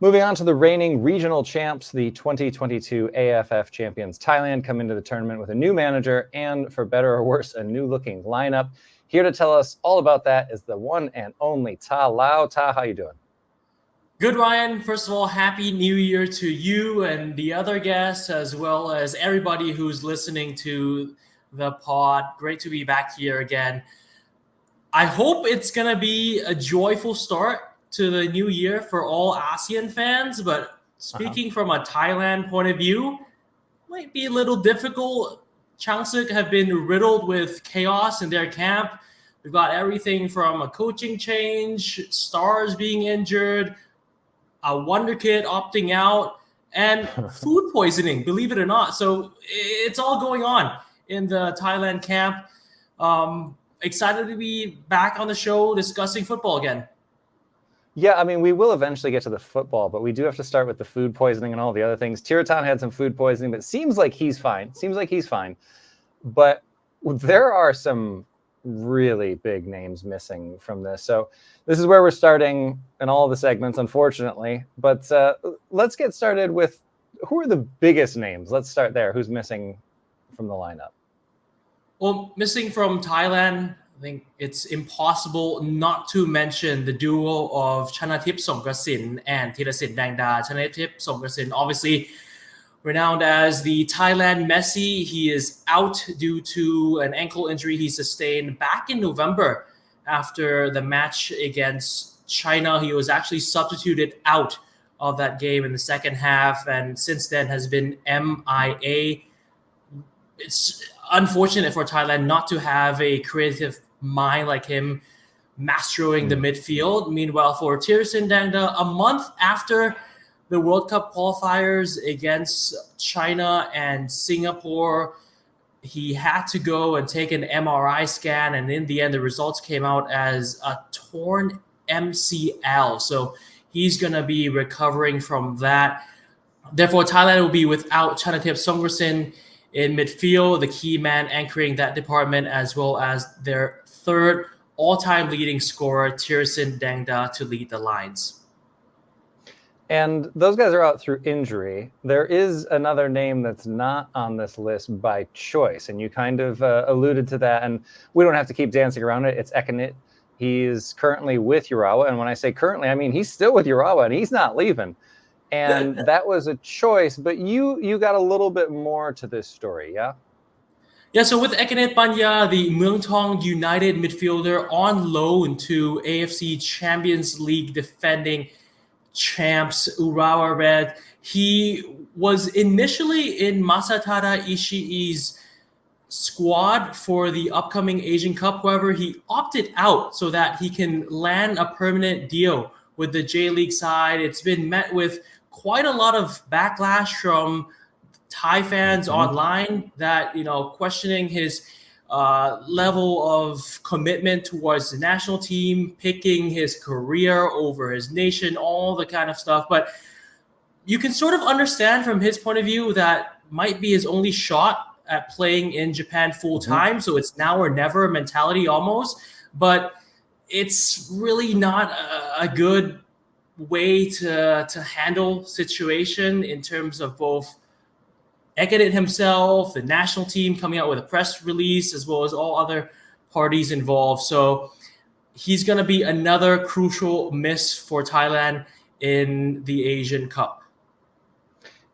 Moving on to the reigning regional champs, the 2022 AFF champions Thailand come into the tournament with a new manager and, for better or worse, a new-looking lineup. Here to tell us all about that is the one and only Ta Lao. Ta, how you doing? Good, Ryan. First of all, Happy New Year to you and the other guests, as well as everybody who's listening to the pod. Great to be back here again. I hope it's going to be a joyful start to the new year for all ASEAN fans, but speaking from a Thailand point of view, might be a little difficult. Changsuk have been riddled with chaos in their camp. We've got everything from a coaching change, stars being injured, a wonder kid opting out, and food poisoning, believe it or not. So it's all going on in the Thailand camp. Excited to be back on the show discussing football again. Yeah, I mean, we will eventually get to the football, but we do have to start with the food poisoning and all the other things. Tiratan had some food poisoning, but it seems like he's fine. But there are some really big names missing from this. So this is where we're starting in all the segments, unfortunately. But let's get started with who are the biggest names. Let's start there. Who's missing from the lineup? Well, missing from Thailand, I think it's impossible not to mention the duo of Chanatip Songkrasin and Thirasit Dangda. Chanatip Songkrasin, obviously renowned as the Thailand Messi. He is out due to an ankle injury he sustained back in November after the match against China. He was actually substituted out of that game in the second half, and since then has been MIA. It's unfortunate for Thailand not to have a creative mind like him mastering the midfield. Meanwhile, for Thirasit Dangda, a month after the World Cup qualifiers against China and Singapore, he had to go and take an MRI scan, and in the end, the results came out as a torn MCL. So he's going to be recovering from that. Therefore, Thailand will be without Chanatip Songkrasin in midfield, the key man anchoring that department, as well as their third all-time leading scorer, Thirasit Dangda, to lead the lines. And those guys are out through injury. There is another name that's not on this list by choice, and you kind of alluded to that, and we don't have to keep dancing around it. It's Ekanit. He's currently with Urawa, and when I say currently, I mean he's still with Urawa, and he's not leaving. And that was a choice, but you got a little bit more to this story, yeah? Yeah, so with Ekanit Panya, the Muangthong United midfielder on loan to AFC Champions League defending champs Urawa Red. He was initially in Masatada Ishii's squad for the upcoming Asian Cup. However, he opted out so that he can land a permanent deal with the J-League side. It's been met with quite a lot of backlash from Thai fans online that, questioning his level of commitment towards the national team, picking his career over his nation, all the kind of stuff. But you can sort of understand from his point of view that might be his only shot at playing in Japan full time. So it's now or never mentality almost. But it's really not a good way to handle situation in terms of both Ekanit himself, the national team coming out with a press release, as well as all other parties involved. So he's going to be another crucial miss for Thailand in the Asian Cup.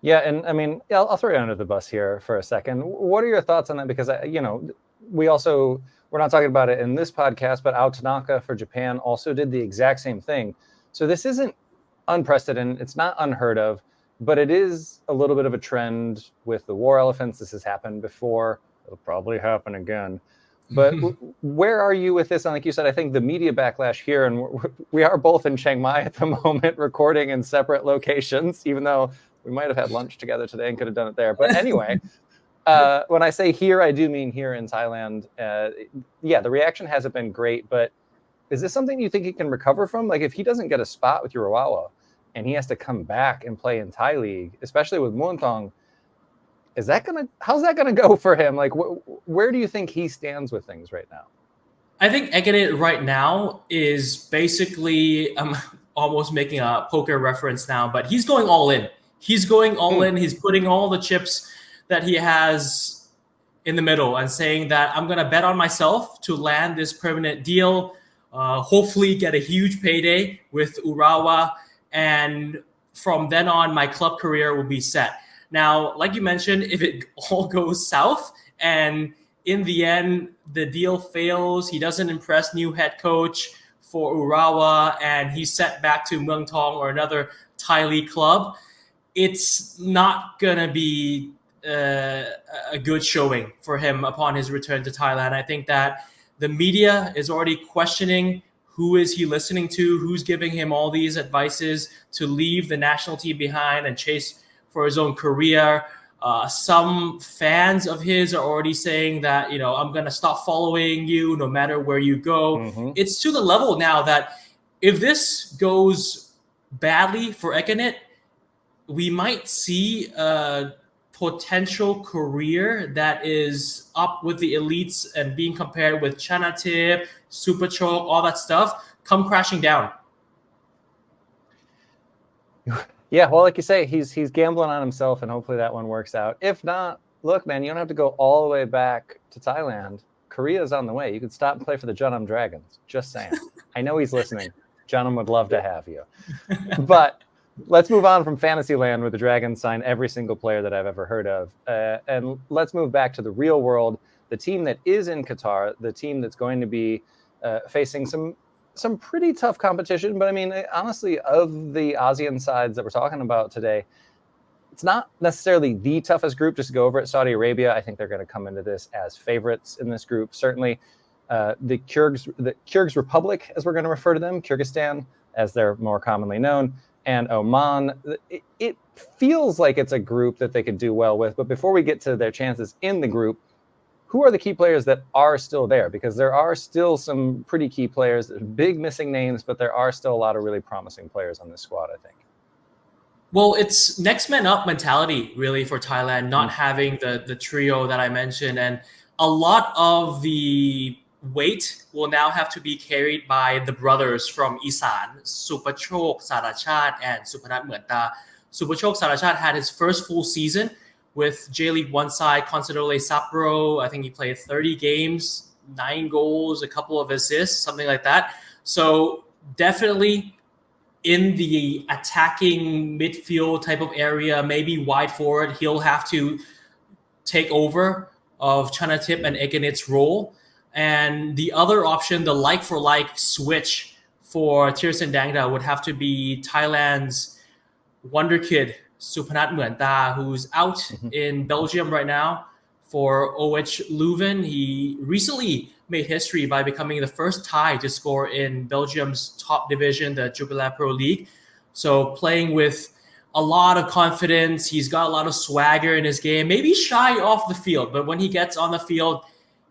Yeah, and I mean, I'll throw you under the bus here for a second. What are your thoughts on that? Because, we're not talking about it in this podcast, but Ao Tanaka for Japan also did the exact same thing. So this isn't unprecedented. It's not unheard of, but it is a little bit of a trend with the war elephants. This has happened before. It'll probably happen again. But where are you with this? And like you said, I think the media backlash here, and we are both in Chiang Mai at the moment, recording in separate locations, even though we might have had lunch together today and could have done it there. But anyway, when I say here, I do mean here in Thailand. The reaction hasn't been great, but is this something you think he can recover from? Like, if he doesn't get a spot with Urawa and he has to come back and play in Thai League, especially with Muangthong, how's that gonna go for him? Like, where do you think he stands with things right now? I think Ekanit right now is basically almost making a poker reference now, but he's going all in. He's going all in. He's putting all the chips that he has in the middle and saying that I'm going to bet on myself to land this permanent deal, hopefully get a huge payday with Urawa, and from then on, my club career will be set. Now, like you mentioned, if it all goes south and in the end, the deal fails, he doesn't impress new head coach for Urawa, and he's sent back to Muang Thong or another Thai League club, it's not going to be a good showing for him upon his return to Thailand. I think that the media is already questioning who is he listening to, who's giving him all these advices to leave the national team behind and chase for his own career. Some fans of his are already saying that, I'm going to stop following you no matter where you go. Mm-hmm. It's to the level now that if this goes badly for Ekenit, we might see a potential career that is up with the elites and being compared with Chanatip, Superchok, all that stuff, come crashing down. Yeah, well, like you say, he's gambling on himself, and hopefully that one works out. If not, look, man, you don't have to go all the way back to Thailand. Korea's on the way. You could stop and play for the Jeonnam Dragons. Just saying. I know he's listening. Jeonnam would love to have you. But let's move on from Fantasyland, where the Dragons sign every single player that I've ever heard of. And let's move back to the real world, the team that is in Qatar, the team that's going to be facing some pretty tough competition. But I mean, honestly, of the ASEAN sides that we're talking about today, it's not necessarily the toughest group. Just to go over it, Saudi Arabia, I think they're going to come into this as favorites in this group. Certainly the Kyrgyz Republic, as we're going to refer to them, Kyrgyzstan, as they're more commonly known, and Oman. It feels like it's a group that they could do well with. But before we get to their chances in the group, who are the key players that are still there? Because there are still some pretty key players, big missing names, but there are still a lot of really promising players on this squad, I think. Well, it's next man up mentality, really, for Thailand, not having the trio that I mentioned. And a lot of the weight will now have to be carried by the brothers from Isan, Supachok Sarachat and Supanat Muenta. Supachok Sarachat had his first full season with J-League One side, Consadole Sapro. I think he played 30 games, 9 goals, a couple of assists, something like that. So definitely in the attacking midfield type of area, maybe wide forward, he'll have to take over of Chanatip and Ekenit's role. And the other option, the like-for-like switch for Tirsan Dangda would have to be Thailand's wonder kid, Supanat Muenta, who's out in Belgium right now for OH Leuven. He recently made history by becoming the first Thai to score in Belgium's top division, the Jupiler Pro League. So playing with a lot of confidence, he's got a lot of swagger in his game, maybe shy off the field, but when he gets on the field,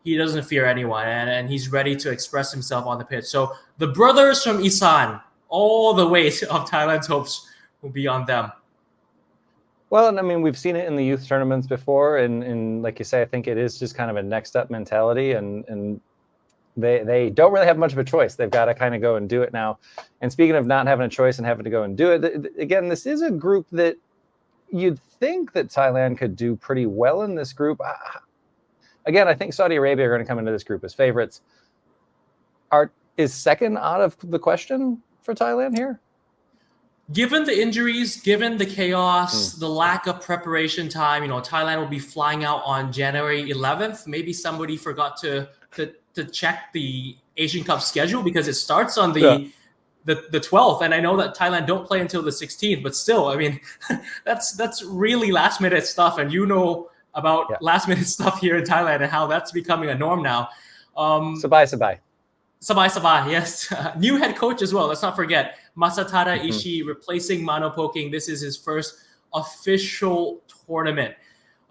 he doesn't fear anyone, and he's ready to express himself on the pitch. So the brothers from Isan, all the weight of Thailand's hopes will be on them. Well, and I mean, we've seen it in the youth tournaments before, and like you say, I think it is just kind of a next up mentality, and they don't really have much of a choice. They've got to kind of go and do it now. And speaking of not having a choice and having to go and do it, again, this is a group that you'd think that Thailand could do pretty well in this group. Again, I think Saudi Arabia are going to come into this group as favorites. Is second out of the question for Thailand here? Given the injuries, given the chaos, the lack of preparation time, Thailand will be flying out on January 11th. Maybe somebody forgot to check the Asian Cup schedule because it starts on the 12th. And I know that Thailand don't play until the 16th, but still, I mean, that's really last minute stuff. And about last minute stuff here in Thailand and how that's becoming a norm now. Sabai. Sabai, yes. New head coach as well. Let's not forget Masatada Ishii replacing Mano Poking. This is his first official tournament.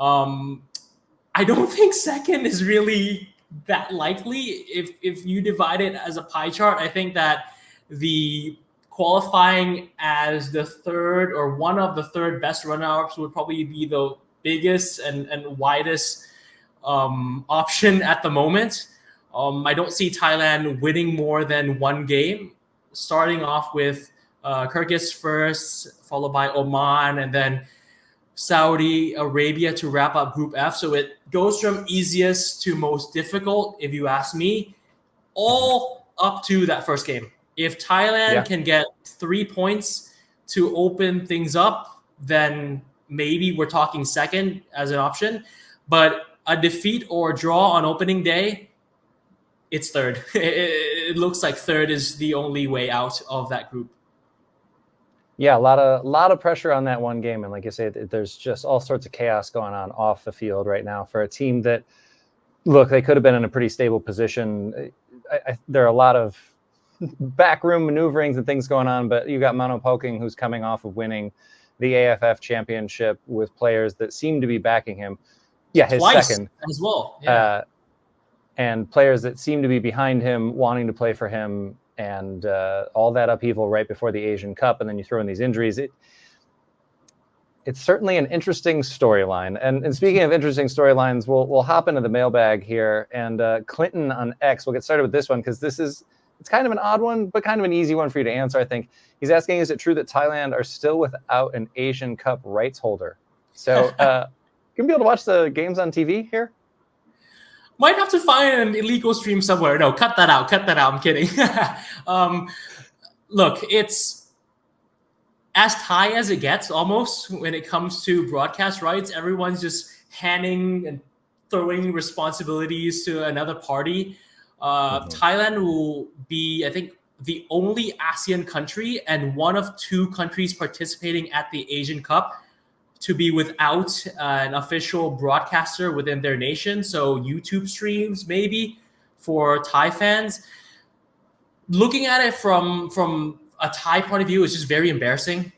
I don't think second is really that likely. If you divide it as a pie chart, I think that the qualifying as the third or one of the third best runner-ups would probably be the biggest and widest option at the moment. I don't see Thailand winning more than one game, starting off with Kyrgyz first, followed by Oman, and then Saudi Arabia to wrap up Group F. So it goes from easiest to most difficult, if you ask me, all up to that first game. If Thailand can get 3 points to open things up, then maybe we're talking second as an option. But a defeat or draw on opening day, it's third. It looks like third is the only way out of that group. Yeah, a lot of pressure on that one game, and like you say, there's just all sorts of chaos going on off the field right now for a team that, look, they could have been in a pretty stable position. There are a lot of backroom maneuverings and things going on, but you got Mano Poking, who's coming off of winning the AFF championship with players that seem to be backing him. Yeah, his Twice second as well. Yeah. And players that seem to be behind him, wanting to play for him, and all that upheaval right before the Asian Cup, and then you throw in these injuries. It's certainly an interesting storyline. And speaking of interesting storylines, we'll hop into the mailbag here. And Clinton on X, we'll get started with this one because it's kind of an odd one, but kind of an easy one for you to answer, I think. He's asking, is it true that Thailand are still without an Asian Cup rights holder? So you can be able to watch the games on TV here? Might have to find an illegal stream somewhere. No, cut that out. I'm kidding. Look, it's as Thai as it gets almost when it comes to broadcast rights. Everyone's just handing and throwing responsibilities to another party. Thailand will be, I think, the only ASEAN country and one of 2 countries participating at the Asian Cup to be without an official broadcaster within their nation. So YouTube streams maybe for Thai fans. Looking at it from a Thai point of view, it's just very embarrassing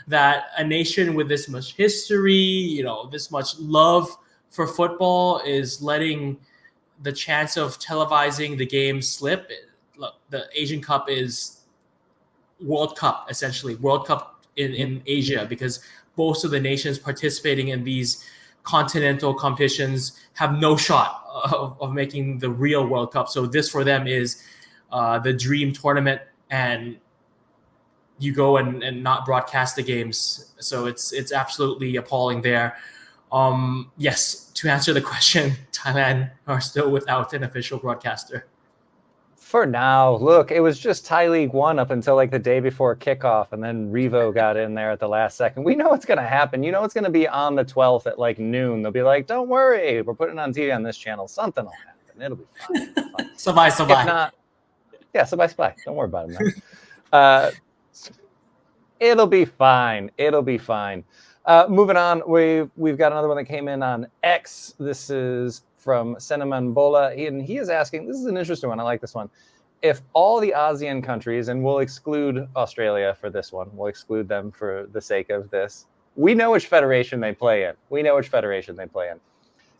that a nation with this much history, this much love for football is letting the chance of televising the game slip. Look, the Asian Cup is World Cup, essentially. World Cup in Asia, because most of the nations participating in these continental competitions have no shot of making the real World Cup. So this for them is the dream tournament, and you go and not broadcast the games. So it's absolutely appalling there. Yes, to answer the question, Thailand are still without an official broadcaster. For now, look, it was just Thai League 1 up until like the day before kickoff, and then Revo got in there at the last second. We know what's going to happen. You know it's going to be on the 12th at like noon. They'll be like, don't worry, we're putting it on TV on this channel. Something will happen. It'll be fine. Sabay. If not, yeah, sabay. Don't worry about it, man. It'll be fine. Moving on, we've got another one that came in on X. This is from Senaman Bola, and he is asking, this is an interesting one, I like this one. If all the ASEAN countries, and we'll exclude Australia for this one, we'll exclude them for the sake of this. We know which federation they play in.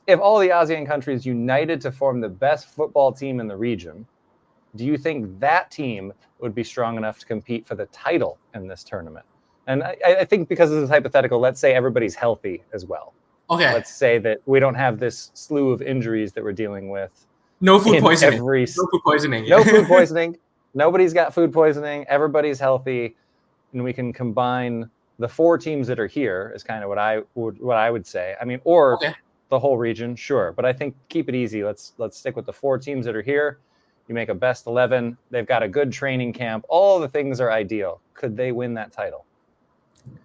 If all the ASEAN countries united to form the best football team in the region, do you think that team would be strong enough to compete for the title in this tournament? And I think because this is hypothetical, let's say everybody's healthy as well. Okay. Let's say that we don't have this slew of injuries that we're dealing with. No food poisoning. No food poisoning. Nobody's got food poisoning. Everybody's healthy, and we can combine the 4 teams that are here. Is kind of what I would say. I mean, or the whole region, sure. But I think keep it easy. Let's stick with the 4 teams that are here. You make a best 11. They've got a good training camp. All the things are ideal. Could they win that title?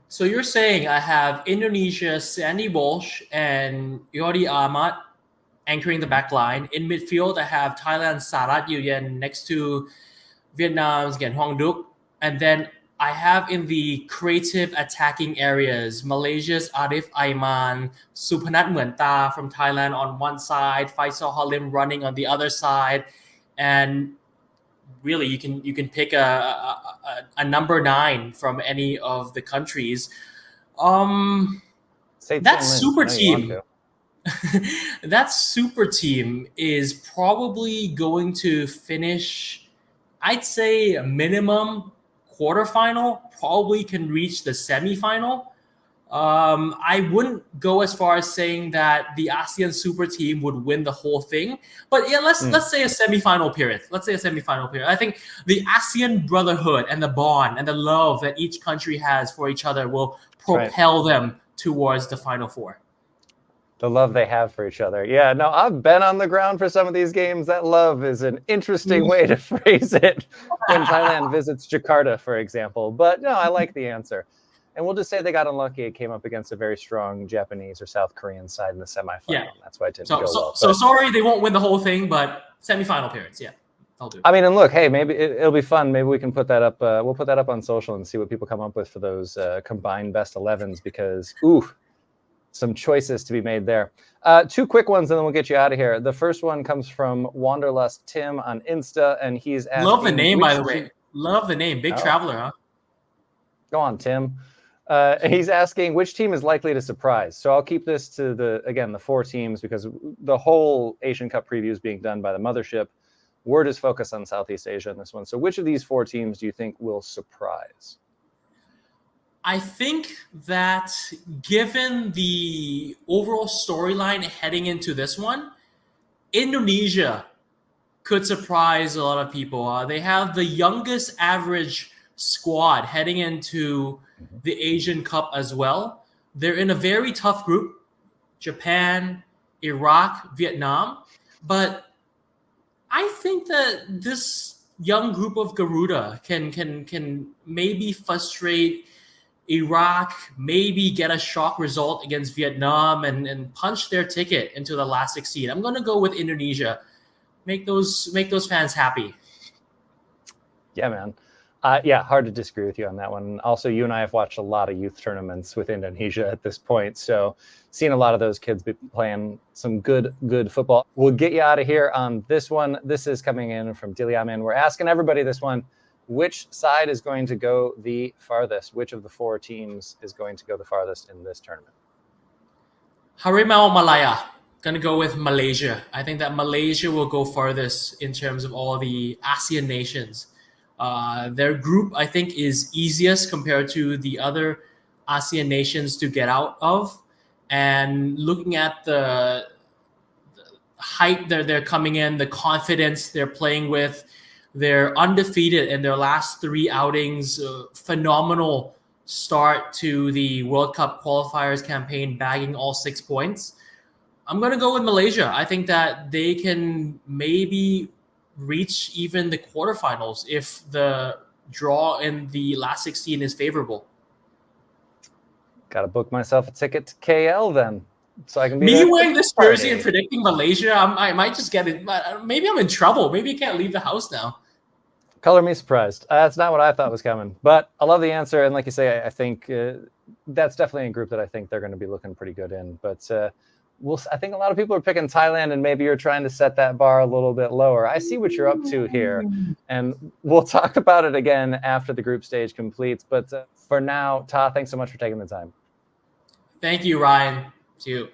So you're saying I have Indonesia, Sandy Walsh, and Yori Ahmad anchoring the back line. In midfield, I have Thailand Sarat Yuyen next to Vietnam's Gen Hong Duk. And then I have in the creative attacking areas, Malaysia's Arif Aiman, Supanat Muenta from Thailand on one side, Faisal Halim running on the other side. And really, you can pick a number 9 from any of the countries. That super team. That super team is probably going to finish, I'd say, a minimum quarterfinal. Probably can reach the semifinal. I wouldn't go as far as saying that the ASEAN super team would win the whole thing, but yeah, let's say a semifinal period. Let's say a semifinal period. I think the ASEAN brotherhood and the bond and the love that each country has for each other will propel them towards the Final Four. The love they have for each other. Yeah, no, I've been on the ground for some of these games. That love is an interesting way to phrase it when Thailand visits Jakarta, for example. But no, I like the answer. And we'll just say they got unlucky. It came up against a very strong Japanese or South Korean side in the semifinal. Yeah. That's why it didn't go well. So sorry they won't win the whole thing, but semifinal appearance, yeah. I'll do it. I mean, and look, hey, maybe it'll be fun. Maybe we can put that up. We'll put that up on social and see what people come up with for those combined best 11s because, some choices to be made there. 2 quick ones, and then we'll get you out of here. The first one comes from Wanderlust Tim on Insta, and he's asking... Love the name, by the way. Love the name. Big traveler, huh? Go on, Tim. He's asking which team is likely to surprise. So I'll keep this to the 4 teams because the whole Asian Cup preview is being done by the mothership. We're just focused on Southeast Asia in this one. So which of these 4 teams do you think will surprise? I think that given the overall storyline heading into this one, Indonesia could surprise a lot of people. They have the youngest average squad heading into the Asian Cup as well. They're in a very tough group, Japan, Iraq, Vietnam. But I think that this young group of Garuda can maybe frustrate Iraq, maybe get a shock result against Vietnam and punch their ticket into the last 16. I'm going to go with Indonesia. Make those fans happy. Yeah, man. Hard to disagree with you on that one. Also, you and I have watched a lot of youth tournaments with Indonesia at this point, so seeing a lot of those kids be playing some good football. We'll get you out of here on this one. This is coming in from Diliaman. We're asking everybody this one. Which side is going to go the farthest? Which of the 4 teams is going to go the farthest in this tournament? Harimau Malaya. Going to go with Malaysia. I think that Malaysia will go farthest in terms of all the ASEAN nations. Their group, I think, is easiest compared to the other ASEAN nations to get out of. And looking at the hype they're coming in, the confidence they're playing with, they're undefeated in their last 3 outings. Phenomenal start to the World Cup qualifiers campaign, bagging all 6 points. I'm going to go with Malaysia. I think that they can maybe reach even the quarterfinals if the draw in the last 16 is favorable. Got to book myself a ticket to KL then, so I can be me wearing this jersey and predicting Malaysia. I might just get it. Maybe I'm in trouble. Maybe I can't leave the house now. Color me surprised. That's not what I thought was coming, but I love the answer. And like you say, I think that's definitely a group that I think they're going to be looking pretty good in. But I think a lot of people are picking Thailand, and maybe you're trying to set that bar a little bit lower. I see what you're up to here, and we'll talk about it again after the group stage completes. But for now, Ta, thanks so much for taking the time. Thank you, Ryan. See you.